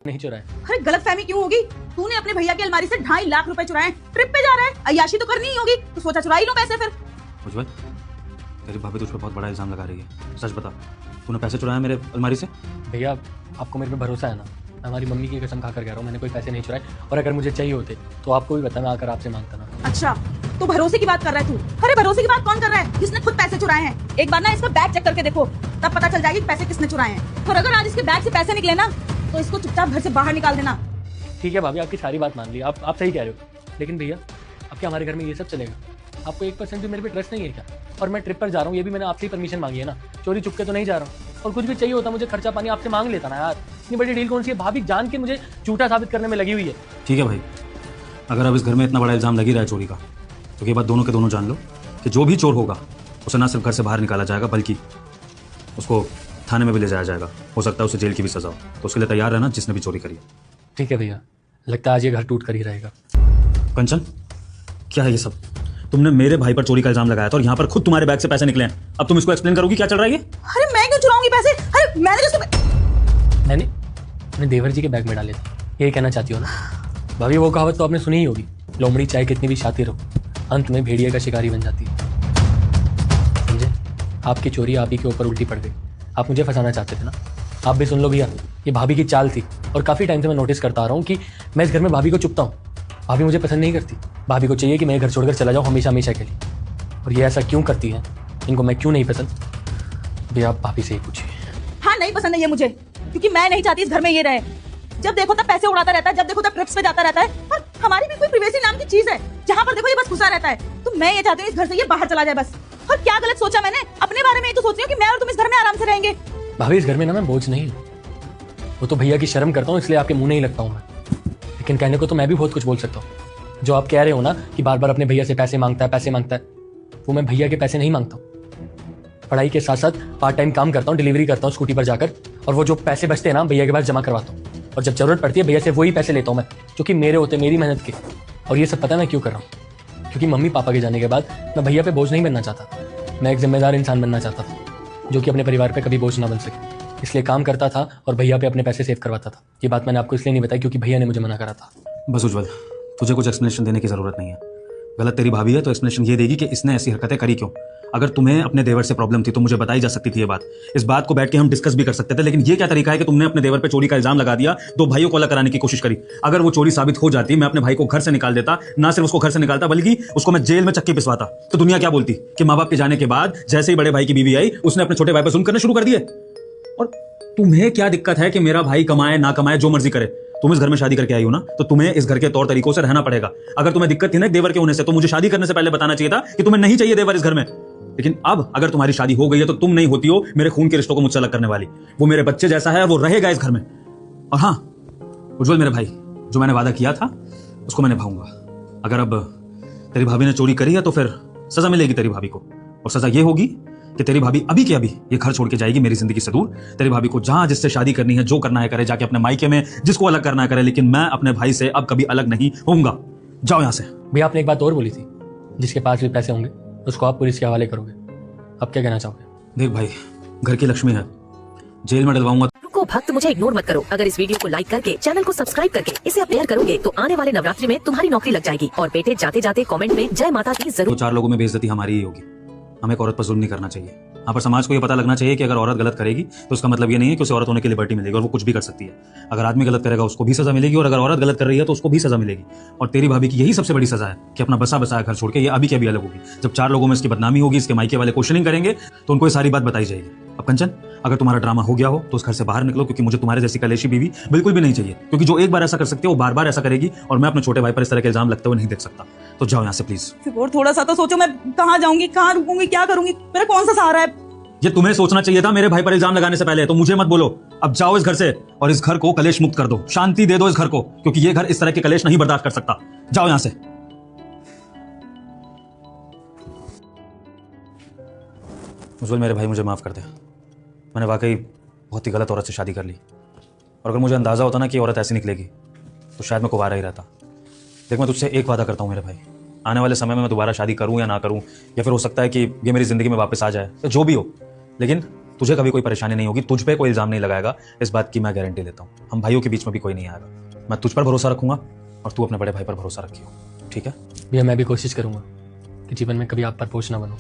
नहीं चुराए। अरे गलतफहमी क्यों होगी? तूने अपने भैया की अलमारी से 2.5 लाख रुपए चुराए। ट्रिप पे जा रहा है, अय्याशी तो करनी ही होगी, तो सोचा चुरा ही लो पैसे फिर। उज्जवल, तेरी भाभी तुझ पर बहुत बड़ा इल्जाम लगा रही है। सच बता, तूने पैसे चुराए मेरे अलमारी से? भैया आपको मेरे पे भरोसा है ना? मैं हमारी मम्मी की कसम खाकर कह रहा हूँ, मैंने कोई पैसे नहीं चुराए। और अगर मुझे चाहिए होते तो आपको भी पता, मैं आकर आपसे मांगता ना। अच्छा, तो भरोसे की बात कर रहा है तू? अरे भरोसे की बात कौन कर रहा है? जिसने खुद पैसे चुराए हैं। एक बार ना इसका बैग चेक करके देखो, तब पता चल जाएगी पैसे किसने चुराए हैं। और अगर आज इसके बैग से पैसे निकले ना, तो इसको चुपचाप घर से बाहर निकाल देना। ठीक है भाभी, आपकी सारी बात मान ली, आप सही कह रहे हो। लेकिन भैया अब क्या हमारे घर में ये सब चलेगा? आपको 1% भी मेरे पे ट्रस्ट नहीं है क्या? और मैं ट्रिप पर जा रहा हूँ, ये भी मैंने आपसे ही परमिशन मांगी है ना, चोरी चुपके तो नहीं जा रहा हूँ। और कुछ भी चाहिए होता मुझे खर्चा पानी आपसे मांग लेता ना यार। इतनी बड़ी डील कौन सी है? भाभी जान के मुझे झूठा साबित करने में लगी हुई है। ठीक है भाई, अगर अब इस घर में इतना बड़ा इल्जाम लगी रहा है चोरी का, तो ये बात दोनों के दोनों जान लो कि जो भी चोर होगा उसे ना सिर्फ घर से बाहर निकाला जाएगा, बल्कि उसको थाने में भी ले जाया जाएगा। हो सकता है उसे जेल की भी सजा हो। तो उसके लिए तैयार रहना जिसने भी चोरी करी है। ठीक है भैया, लगता है आज ये घर टूट कर ही रहेगा। कंचन, क्या है ये सब? तुमने मेरे भाई पर चोरी का इल्जाम लगाया था और यहाँ पर खुद तुम्हारे बैग से पैसे निकले हैं। अब तुम इसको एक्सप्लेन करोगी क्या चल रहा है ये? अरे मैं क्यों चुराऊंगी पैसे? अरे मैंने अपने देवर जी के बैग में डाले थे, यही कहना चाहती हो ना? भाभी वो कहावत तो आपने सुनी ही होगी, लोमड़ी चाहे कितनी भी शातिर हो, अंत में भेड़िए का शिकारी बन जाती है। समझे? आपकी चोरी आप ही के ऊपर उल्टी पड़ गई। आप मुझे फंसाना चाहते थे ना? आप भी सुन लो भैया, ये भाभी की चाल थी। और काफ़ी टाइम से मैं नोटिस करता आ रहा हूँ कि मैं इस घर में भाभी को चुपता हूँ। भाभी मुझे पसंद नहीं करती। भाभी को चाहिए कि मैं घर छोड़कर चला जाऊँ हमेशा हमेशा के लिए। और ये ऐसा क्यों करती है? इनको मैं क्यों नहीं पसंद? भैया आप भाभी से ही पूछिए। हाँ, नहीं पसंद है ये मुझे, क्योंकि मैं नहीं चाहती इस घर में ये रहे। जब देखो तब पैसे उड़ाता रहता है, जब देखो तब ट्रिप्स पे जाता रहता है। और हमारी भी कोई प्रिवेसी नाम की चीज है, जहाँ पर देखो ये बस घुसा रहता है। तो मैं ये चाहती हूँ इस घर से ये बाहर चला जाए बस। और क्या गलत सोचा मैंने? अपने बारे में ही तो सोच रही हूँ कि मैं और तुम इस घर में आराम से रहेंगे। भाभी इस घर में ना मैं बोझ नहीं हूँ, वो तो भैया की शर्म करता हूँ, इसलिए आपके मुंह नहीं लगता हूँ मैं। लेकिन कहने को तो मैं भी बहुत कुछ बोल सकता हूँ। जो आप कह रहे हो ना कि बार बार अपने भैया से पैसे मांगता है, वो मैं भैया के पैसे नहीं मांगता हूँ। पढ़ाई के साथ साथ पार्ट टाइम काम करता हूँ, डिलीवरी करता हूँ स्कूटी पर जाकर। और वो जो पैसे बचते हैं ना, भैया के पास जमा करवाता हूँ। और जब जरूरत पड़ती है भैया से वही पैसे लेता हूँ मैं, जो कि मेरे होते, मेरी मेहनत के। और ये सब पता है मैं क्यों कर रहा हूँ? क्योंकि मम्मी पापा के जाने के बाद मैं भैया पे बोझ नहीं बनना चाहता। मैं एक जिम्मेदार इंसान बनना चाहता था, जो कि अपने परिवार पे कभी बोझ ना बन सके। इसलिए काम करता था और भैया पे अपने पैसे सेव करवाता था। ये बात मैंने आपको इसलिए नहीं बताई क्योंकि भैया ने मुझे मना करा था। बस उज्जवल, तुझे कुछ एक्सप्लेनेशन देने की जरूरत नहीं है। गलत तेरी भाभी है तो एक्सप्लेनेशन ये देगी कि इसने ऐसी हरकतें करी क्यों। अगर तुम्हें अपने देवर से प्रॉब्लम थी तो मुझे बताई जा सकती थी ये बात। इस बात को बैठ के हम डिस्कस भी कर सकते थे। लेकिन ये क्या तरीका है कि तुमने अपने देवर पे चोरी का इल्जाम लगा दिया, दो भाइयों को अलग कराने की कोशिश करी। अगर वो चोरी साबित हो जाती, मैं अपने भाई को घर से निकाल देता। ना सिर्फ उसको घर से निकालता, बल्कि उसको मैं जेल में चक्की पिसवाता। तो दुनिया क्या बोलती कि माँ बाप के जाने के बाद जैसे ही बड़े भाई की बीवी आई, उसने अपने छोटे भाई पर जुल्म करने शुरू कर दिए। और तुम्हें क्या दिक्कत है कि मेरा भाई कमाए ना कमाए, जो मर्जी करे? तुम इस घर में शादी करके आई हो ना, तो तुम्हें इस घर के तौर तरीकों से रहना पड़ेगा। अगर तुम्हें दिक्कत थी ना देवर के होने से, तो मुझे शादी करने से पहले बताना चाहिए था कि तुम्हें नहीं चाहिए देवर इस घर में। लेकिन अब अगर तुम्हारी शादी हो गई है तो तुम नहीं होती हो मेरे खून के रिश्तों को मुझसे अलग करने वाली। वो मेरे बच्चे जैसा है, वो रहेगा इस घर में। और हाँ उज्जवल मेरे भाई, जो मैंने वादा किया था उसको मैं निभाऊंगा। अगर अब तेरी भाभी ने चोरी करी है तो फिर सजा मिलेगी तेरी भाभी को। और सजा ये होगी कि तेरी भाभी अभी के अभी ये घर छोड़ के जाएगी मेरी जिंदगी से दूर। तेरी भाभी को जहां जिससे शादी करनी है, जो करना है करे, जाके अपने मायके में जिसको अलग करना है करे। लेकिन मैं अपने भाई से अब कभी अलग नहीं होऊंगा। जाओ यहां से। भैया आपने एक बात और बोली थी, जिसके पास भी पैसे होंगे उसको आप पुलिस के हवाले करोगे। अब क्या कहना चाहोगे? देख भाई, घर की लक्ष्मी है, जेल में डलवाऊंगा। रुको भक्त, मुझे इग्नोर मत करो। अगर इस वीडियो को लाइक करके चैनल को सब्सक्राइब करके इसे आप शेयर करोगे तो आने वाले नवरात्रि में तुम्हारी नौकरी लग जाएगी। और बेटे जाते जाते कमेंट में जय माता दी जरूर। तो 4 लोगों में बेइज्जती हमारी ही होगी। हमें एक औरत पर जुल्म नहीं करना चाहिए। यहाँ पर समाज को ये पता लगना चाहिए कि अगर औरत गलत करेगी तो उसका मतलब ये नहीं है कि उसे औरत होने की लिबर्टी मिलेगी और वो कुछ भी कर सकती है। अगर आदमी गलत करेगा उसको भी सजा मिलेगी, और अगर औरत गलत कर रही है तो उसको भी सजा मिलेगी। और तेरी भाभी की यही सबसे बड़ी सजा है कि अपना बसा बसाया घर छोड़ के ये अभी के अभी अलग होगी। जब 4 लोगों में इसकी बदनामी होगी, इसके मायके वाले क्वेश्चनिंग करेंगे, तो उनको ये सारी बात बताई जाएगी। अब कंचन, अगर तुम्हारा ड्रामा हो गया हो तो उस घर से बाहर निकलो, क्योंकि मुझे तुम्हारे जैसी कलेशी बीवी बिल्कुल भी नहीं चाहिए। क्योंकि जो एक बार ऐसा कर सकती है वो बार बार ऐसा करेगी, और मैं अपने छोटे भाई पर इस तरह के इल्जाम लगते हुए नहीं देख सकता। तो जाओ यहाँ से प्लीज। और थोड़ा सा तो सोचो, मैं कहाँ जाऊंगी, कहाँ रुकूंगी, क्या करूंगी? मेरा कौन सा सहारा है? ये तुम्हें सोचना चाहिए था मेरे भाई पर इल्जाम लगाने से पहले। तो मुझे मत बोलो। अब जाओ इस घर से और इस घर को कलेश मुक्त कर दो, शांति दे दो इस घर को, क्योंकि ये घर इस तरह के कलेश नहीं बर्दाश्त कर सकता। जाओ यहां से। उज्जवल मेरे भाई, मुझे माफ कर दे। मैंने वाकई बहुत ही गलत औरत से शादी कर ली। और अगर मुझे अंदाजा होता ना कि औरत ऐसी निकलेगी तो शायद मैं कुंवारा ही रहता। देख, मैं तुझसे एक वादा करता हूँ मेरे भाई, आने वाले समय में मैं दोबारा शादी करूँ या ना करूँ, या फिर हो सकता है कि ये मेरी जिंदगी में वापस आ जाए, तो जो भी हो, लेकिन तुझे कभी कोई परेशानी नहीं होगी, तुझ पे कोई इल्जाम नहीं लगाएगा, इस बात की मैं गारंटी लेता हूँ। हम भाइयों के बीच में भी कोई नहीं आएगा। मैं तुझ पर भरोसा रखूंगा और तू अपने बड़े भाई पर भरोसा रखियो, ठीक है? भैया मैं भी कोशिश करूंगा कि जीवन में कभी आप पर बोझ ना बनूं।